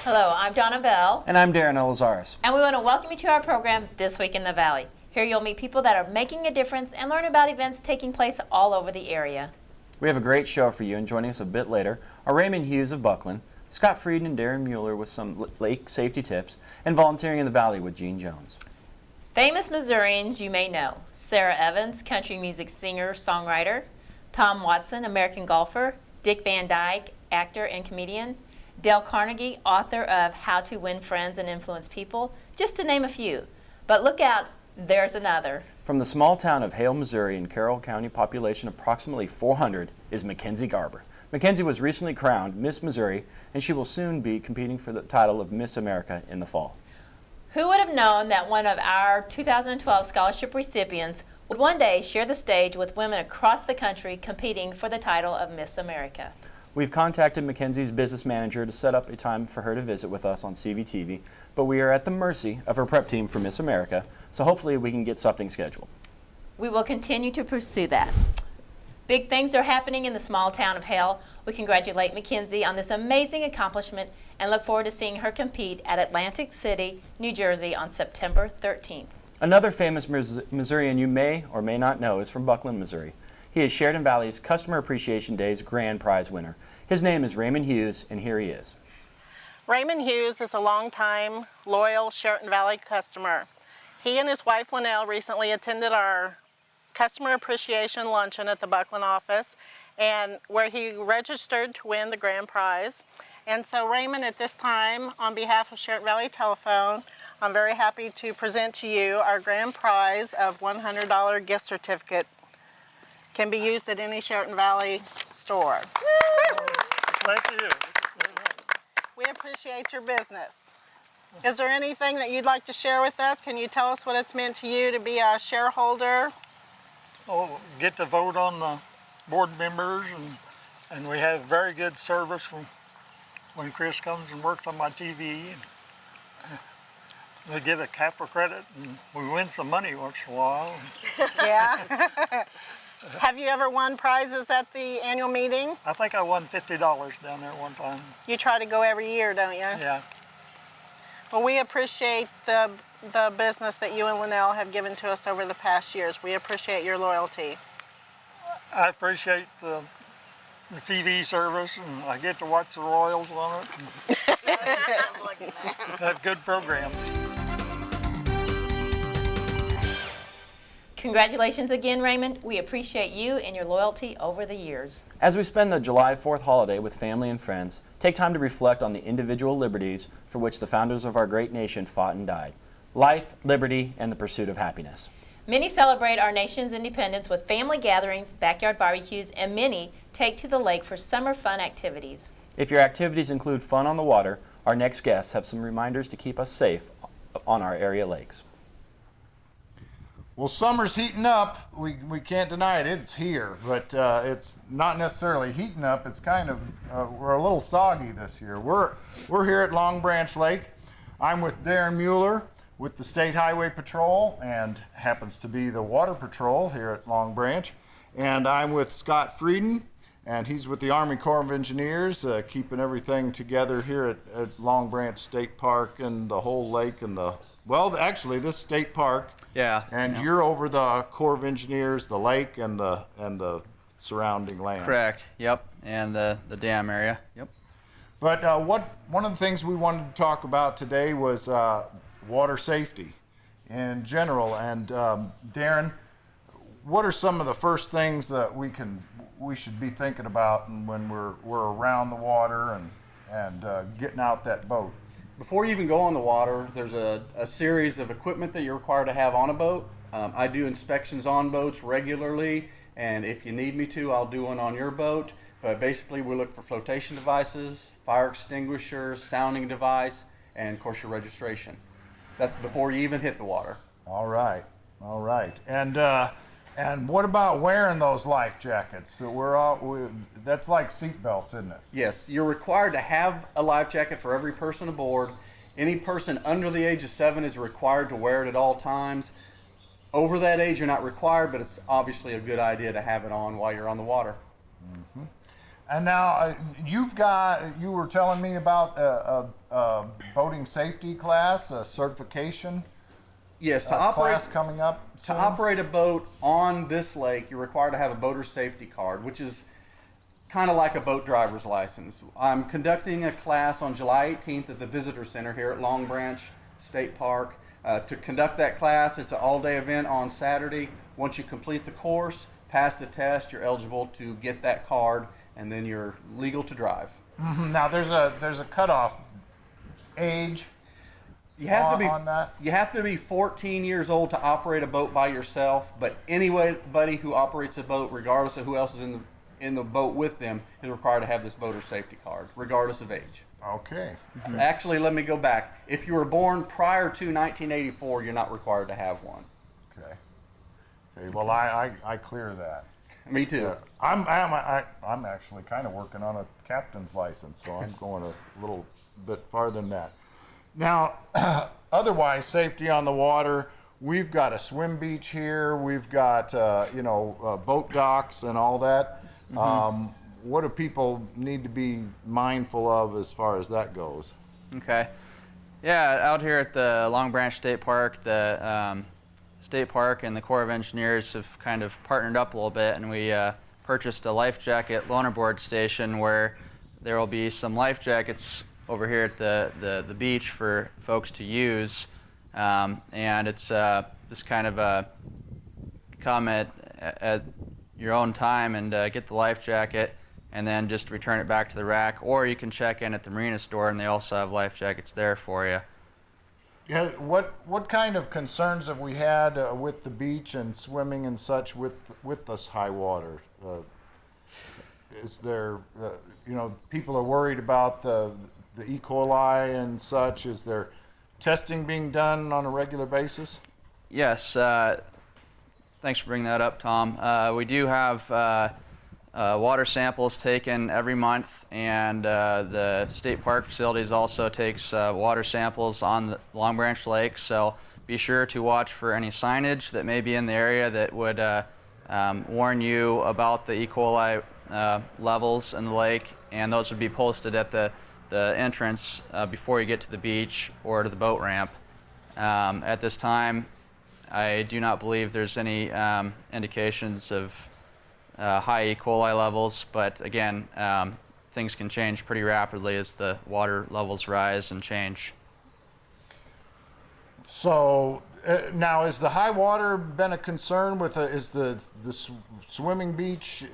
Hello, I'm Donna Bell. And I'm Darren Elizaris. And we want to welcome you to our program, This Week in the Valley. Here you'll meet people that are making a difference and learn about events taking place all over the area. We have a great show for you, and joining us a bit later are Raymond Hughes of Buckland, Scott Frieden and Darren Mueller with some lake safety tips, and volunteering in the Valley with Gene Jones. Famous Missourians you may know: Sarah Evans, country music singer, songwriter; Tom Watson, American golfer; Dick Van Dyke, actor and comedian; Dale Carnegie, author of How to Win Friends and Influence People, just to name a few. But look out, there's another. From the small town of Hale, Missouri, in Carroll County, population approximately 400, is Mackenzie Garber. Mackenzie was recently crowned Miss Missouri, and she will soon be competing for the title of Miss America in the fall. Who would have known that one of our 2012 scholarship recipients would one day share the stage with women across the country competing for the title of Miss America? We've contacted Mackenzie's business manager to set up a time for her to visit with us on CVTV, but we are at the mercy of her prep team for Miss America, so hopefully we can get something scheduled. We will continue to pursue that. Big things are happening in the small town of Hale. We congratulate Mackenzie on this amazing accomplishment and look forward to seeing her compete at Atlantic City, New Jersey on September 13th. Another famous Missourian you may or may not know is from Buckland, Missouri. He is Sheridan Valley's Customer Appreciation Day's grand prize winner. His name is Raymond Hughes, and here he is. Raymond Hughes is a longtime, loyal Sheridan Valley customer. He and his wife, Linnell, recently attended our Customer Appreciation Luncheon at the Buckland office, and where he registered to win the grand prize. And so, Raymond, at this time, on behalf of Sheridan Valley Telephone, I'm very happy to present to you our grand prize of $100 gift certificate. Can be used at any Sheridan Valley store. Thank you. We appreciate your business. Is there anything that you'd like to share with us? Can you tell us what it's meant to you to be a shareholder? Oh, get to vote on the board members, and we have very good service from when Chris comes and works on my TV. We get a capital credit, and we win some money once in a while. Yeah. Have you ever won prizes at the annual meeting? I think I won $50 down there one time. You try to go every year, don't you? Yeah. Well, we appreciate the business that you and Linnell have given to us over the past years. We appreciate your loyalty. I appreciate the TV service, and I get to watch the Royals on it. Have good programs. Congratulations again, Raymond. We appreciate you and your loyalty over the years. As we spend the July 4th holiday with family and friends, take time to reflect on the individual liberties for which the founders of our great nation fought and died. Life, liberty, and the pursuit of happiness. Many celebrate our nation's independence with family gatherings, backyard barbecues, and many take to the lake for summer fun activities. If your activities include fun on the water, our next guests have some reminders to keep us safe on our area lakes. Well, summer's heating up. We can't deny it. It's here, but it's not necessarily heating up. It's kind of we're a little soggy this year. We're here at Long Branch Lake. I'm with Darren Mueller with the State Highway Patrol, and happens to be the Water Patrol here at Long Branch. And I'm with Scott Frieden, and he's with the Army Corps of Engineers, keeping everything together here at Long Branch State Park and the whole lake and actually this state park. Yeah. And you're over the Corps of Engineers, the lake, and the surrounding land. Correct. Yep. And the dam area. Yep. But one of the things we wanted to talk about today was water safety in general. And Darren, what are some of the first things that we should be thinking about when we're around the water and getting out that boat? Before you even go on the water, there's a series of equipment that you're required to have on a boat. I do inspections on boats regularly, and if you need me to, I'll do one on your boat. But basically, we look for flotation devices, fire extinguishers, sounding device, and of course your registration. That's before you even hit the water. All right. And what about wearing those life jackets? So that's like seat belts, isn't it? Yes, you're required to have a life jacket for every person aboard. Any person under the age of 7 is required to wear it at all times. Over that age, you're not required, but it's obviously a good idea to have it on while you're on the water. Mm-hmm. And now you were telling me about a boating safety class, a certification Yes, to operate class coming up to soon? operate a boat on this lake, you're required to have a boater safety card, which is kind of like a boat driver's license. I'm conducting a class on July 18th at the Visitor Center here at Long Branch State Park. To conduct that class, it's an all-day event on Saturday. Once you complete the course, pass the test, you're eligible to get that card, and then you're legal to drive. Now there's a cutoff age. You have to be on that? You have to be 14 years old to operate a boat by yourself, but anybody who operates a boat, regardless of who else is in the boat with them, is required to have this boater safety card, regardless of age. Okay. Actually, let me go back. If you were born prior to 1984, you're not required to have one. Okay. Okay. Well, I clear that. Me too. Yeah. I'm actually kind of working on a captain's license, so I'm going a little bit farther than that. Now, otherwise, safety on the water. We've got a swim beach here. We've got boat docks and all that. What do people need to be mindful of as far as that goes? Okay. Yeah, out here at the Long Branch State Park, the State Park and the Corps of Engineers have kind of partnered up a little bit, and we purchased a life jacket loaner board station where there will be some life jackets over here at the beach for folks to use. And it's just kind of come at your own time and get the life jacket and then just return it back to the rack. Or you can check in at the marina store and they also have life jackets there for you. Yeah, what kind of concerns have we had with the beach and swimming and such with this high water? Is there, people are worried about the E. coli and such? Is there testing being done on a regular basis? Yes, thanks for bringing that up, Tom. We do have water samples taken every month, and the state park facilities also takes water samples on the Long Branch Lake, so be sure to watch for any signage that may be in the area that would warn you about the E. coli levels in the lake, and those would be posted at the entrance before you get to the beach or to the boat ramp. At this time, I do not believe there's any indications of high E. coli levels, but again, things can change pretty rapidly as the water levels rise and change. So now, is the high water been a concern with is the swimming beach?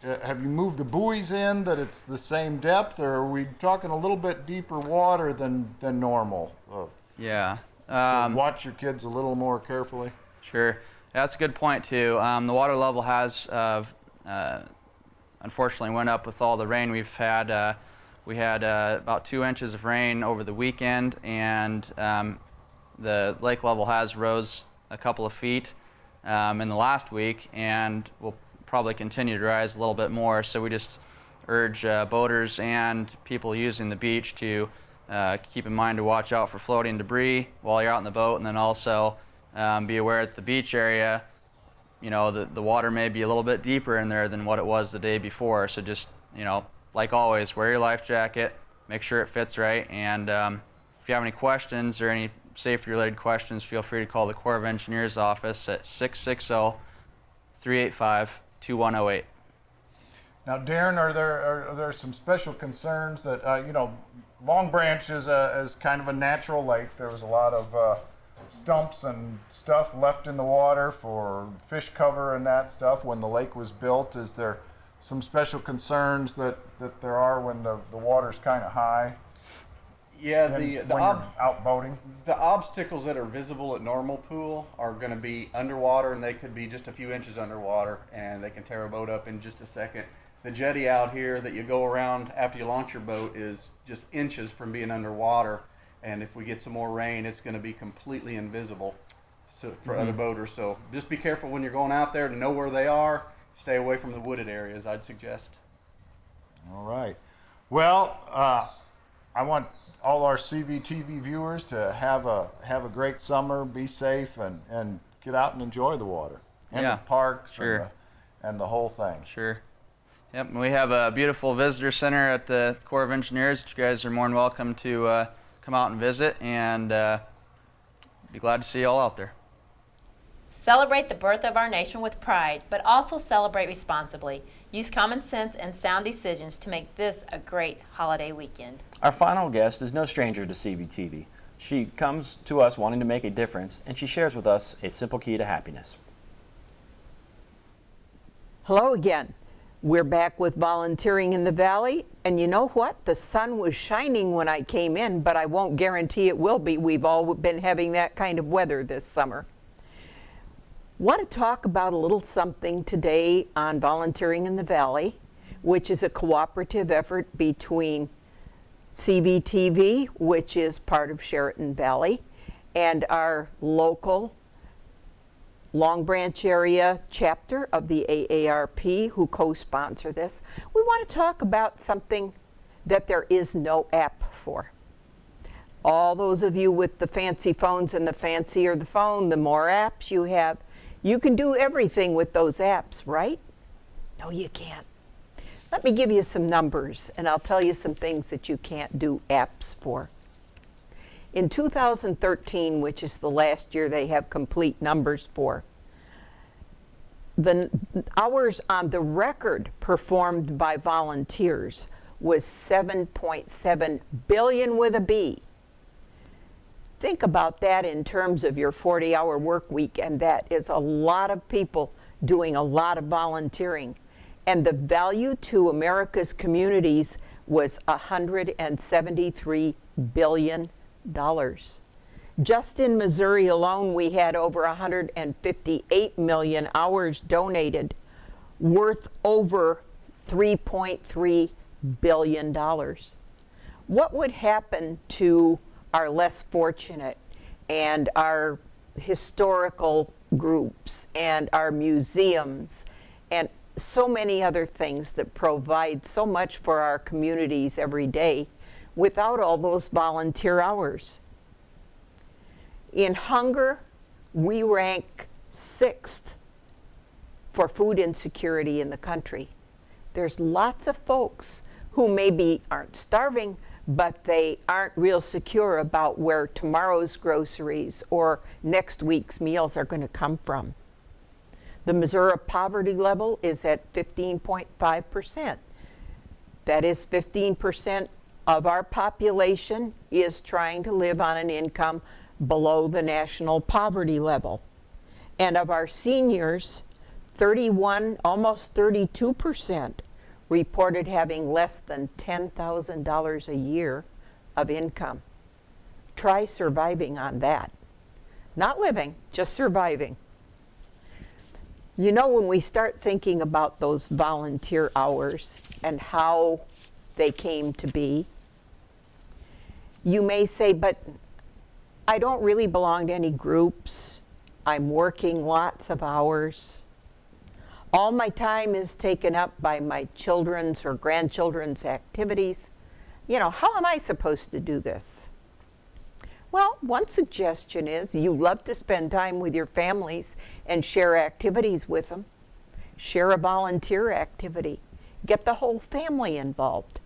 Have you moved the buoys in that it's the same depth, or are we talking a little bit deeper water than normal? Yeah. So watch your kids a little more carefully. Sure. That's a good point, too. The water level has unfortunately went up with all the rain we've had. We had about 2 inches of rain over the weekend, and the lake level has rose a couple of feet in the last week, and will probably continue to rise a little bit more. So we just urge boaters and people using the beach to keep in mind to watch out for floating debris while you're out in the boat, and then also be aware at the beach area, the water may be a little bit deeper in there than what it was the day before. So just, like always, wear your life jacket, make sure it fits right, and if you have any questions or any safety-related questions, feel free to call the Corps of Engineers office at 660-385-2108. Now, Darren, are there some special concerns that Long Branch is kind of a natural lake. There was a lot of stumps and stuff left in the water for fish cover and that stuff when the lake was built. Is there some special concerns that there are when the water's kind of high? Yeah, when you're out boating? The obstacles that are visible at normal pool are going to be underwater, and they could be just a few inches underwater, and they can tear a boat up in just a second. The jetty out here that you go around after you launch your boat is just inches from being underwater, and if we get some more rain, it's going to be completely invisible for other boaters. So just be careful when you're going out there to know where they are. Stay away from the wooded areas, I'd suggest. All right. Well, I want all our CVTV viewers to have a great summer, be safe, and get out and enjoy the water and Yeah, the parks sure. and the whole thing. Sure. Yep, and we have a beautiful visitor center at the Corps of Engineers that you guys are more than welcome to come out and visit, and be glad to see you all out there. Celebrate the birth of our nation with pride, but also celebrate responsibly. Use common sense and sound decisions to make this a great holiday weekend. Our final guest is no stranger to CBTV. She comes to us wanting to make a difference, and she shares with us a simple key to happiness. Hello again. We're back with volunteering in the Valley, and you know what? The sun was shining when I came in, but I won't guarantee it will be. We've all been having that kind of weather this summer. Want to talk about a little something today on volunteering in the Valley, which is a cooperative effort between CVTV, which is part of Sheraton Valley, and our local Long Branch area chapter of the AARP, who co-sponsor this. We want to talk about something that there is no app for. All those of you with the fancy phones, and the fancier the phone, the more apps you have, you can do everything with those apps, right? No, you can't. Let me give you some numbers, and I'll tell you some things that you can't do apps for. In 2013, which is the last year they have complete numbers for, the hours on the record performed by volunteers was 7.7 billion with a B. Think about that in terms of your 40-hour work week, and that is a lot of people doing a lot of volunteering. And the value to America's communities was $173 billion. Just in Missouri alone, we had over 158 million hours donated, worth over $3.3 billion. What would happen to our less fortunate and our historical groups and our museums and so many other things that provide so much for our communities every day without all those volunteer hours? In hunger, we rank 6th for food insecurity in the country. There's lots of folks who maybe aren't starving, but they aren't real secure about where tomorrow's groceries or next week's meals are going to come from. The Missouri poverty level is at 15.5%. That is 15% of our population is trying to live on an income below the national poverty level. And of our seniors, 31, almost 32% reported having less than $10,000 a year of income. Try surviving on that. Not living, just surviving. You know, when we start thinking about those volunteer hours and how they came to be, you may say, but I don't really belong to any groups. I'm working lots of hours. All my time is taken up by my children's or grandchildren's activities. You know, how am I supposed to do this? Well, one suggestion is you love to spend time with your families and share activities with them. Share a volunteer activity. Get the whole family involved.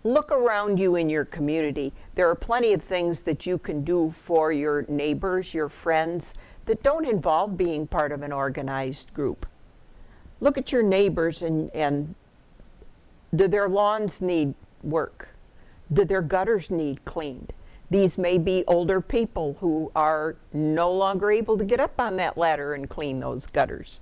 Look around you in your community. There are plenty of things that you can do for your neighbors, your friends, that don't involve being part of an organized group. Look at your neighbors and do their lawns need work? Do their gutters need cleaned? These may be older people who are no longer able to get up on that ladder and clean those gutters.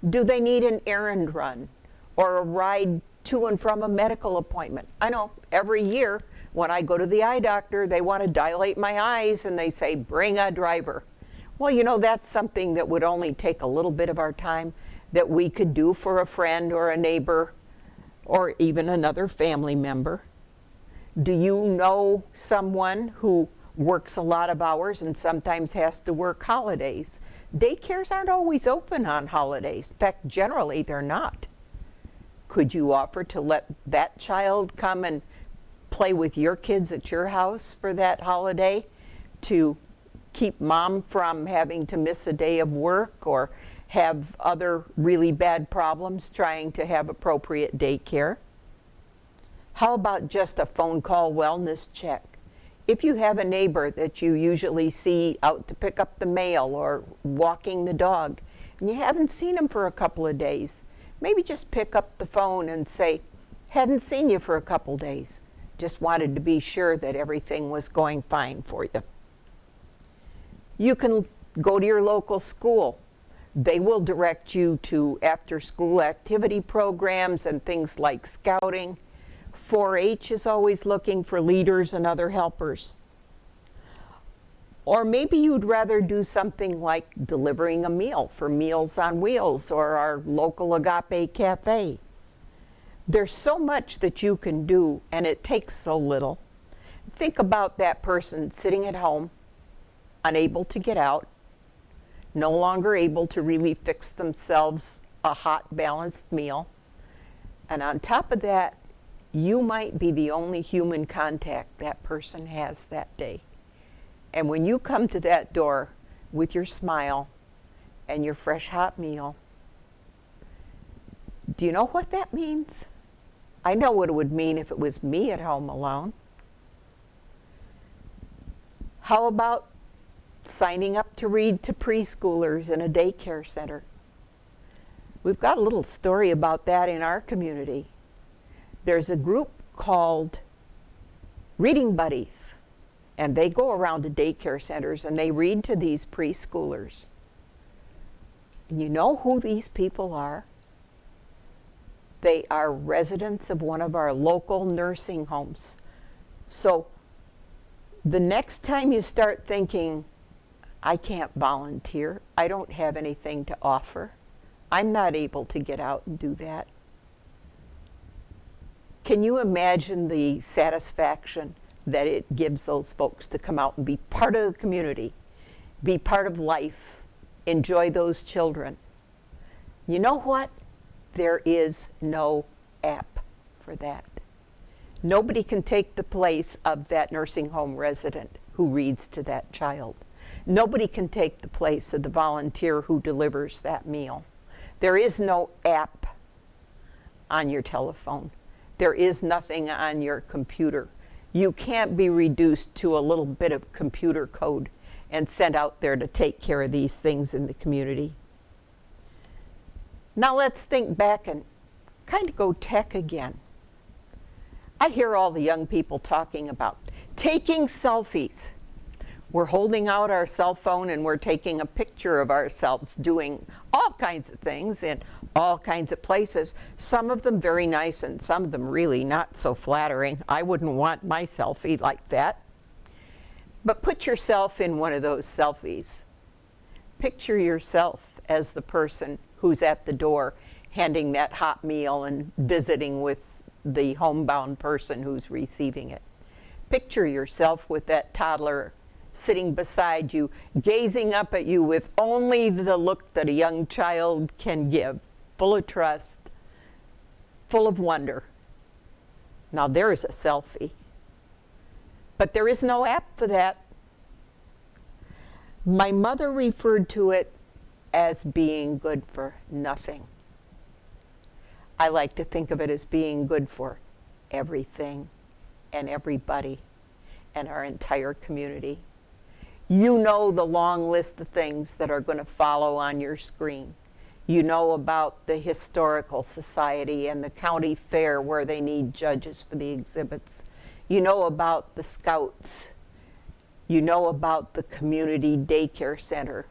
Do they need an errand run or a ride to and from a medical appointment? I know every year when I go to the eye doctor, they want to dilate my eyes and they say, bring a driver. Well, you know, that's something that would only take a little bit of our time that we could do for a friend or a neighbor or even another family member. Do you know someone who works a lot of hours and sometimes has to work holidays? Daycares aren't always open on holidays. In fact, generally they're not. Could you offer to let that child come and play with your kids at your house for that holiday to keep mom from having to miss a day of work or have other really bad problems trying to have appropriate daycare? How about just a phone call wellness check? If you have a neighbor that you usually see out to pick up the mail or walking the dog, and you haven't seen him for a couple of days, maybe just pick up the phone and say, hadn't seen you for a couple days. Just wanted to be sure that everything was going fine for you. You can go to your local school. They will direct you to after-school activity programs and things like scouting. 4-H is always looking for leaders and other helpers. Or maybe you'd rather do something like delivering a meal for Meals on Wheels or our local Agape Cafe. There's so much that you can do, and it takes so little. Think about that person sitting at home, unable to get out, no longer able to really fix themselves a hot, balanced meal. And on top of that, you might be the only human contact that person has that day. And when you come to that door with your smile and your fresh hot meal, do you know what that means? I know what it would mean if it was me at home alone. How about signing up to read to preschoolers in a daycare center? We've got a little story about that in our community. There's a group called Reading Buddies, and they go around to daycare centers and they read to these preschoolers. And you know who these people are? They are residents of one of our local nursing homes. So the next time you start thinking, I can't volunteer, I don't have anything to offer, I'm not able to get out and do that. Can you imagine the satisfaction that it gives those folks to come out and be part of the community, be part of life, enjoy those children? You know what? There is no app for that. Nobody can take the place of that nursing home resident who reads to that child. Nobody can take the place of the volunteer who delivers that meal. There is no app on your telephone. There is nothing on your computer. You can't be reduced to a little bit of computer code and sent out there to take care of these things in the community. Now let's think back and kind of go tech again. I hear all the young people talking about taking selfies. We're holding out our cell phone and we're taking a picture of ourselves doing all kinds of things in all kinds of places. Some of them very nice and some of them really not so flattering. I wouldn't want my selfie like that. But put yourself in one of those selfies. Picture yourself as the person who's at the door handing that hot meal and visiting with the homebound person who's receiving it. Picture yourself with that toddler sitting beside you, gazing up at you with only the look that a young child can give, full of trust, full of wonder. Now there's a selfie. But there is no app for that. My mother referred to it as being good for nothing. I like to think of it as being good for everything and everybody and our entire community. You know the long list of things that are going to follow on your screen. You know about the Historical Society and the county fair where they need judges for the exhibits. You know about the Scouts. You know about the community daycare center.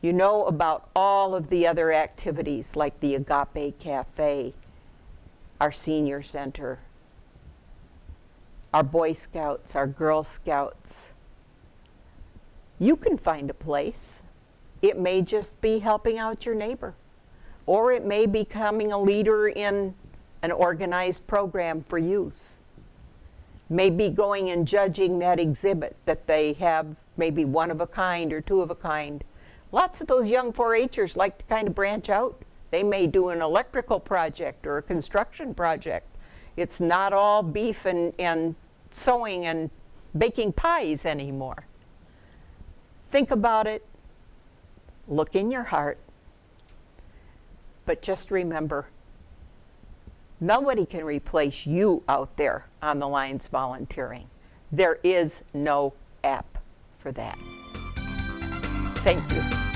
You know about all of the other activities like the Agape Cafe, our senior center, our Boy Scouts, our Girl Scouts. You can find a place. It may just be helping out your neighbor, or it may be becoming a leader in an organized program for youth. Maybe going and judging that exhibit that they have, maybe one of a kind or two of a kind. Lots of those young 4-Hers like to kind of branch out. They may do an electrical project or a construction project. It's not all beef and sewing and baking pies anymore. Think about it. Look in your heart But just remember, nobody can replace you out there on the lines volunteering. There is no app for that. Thank you.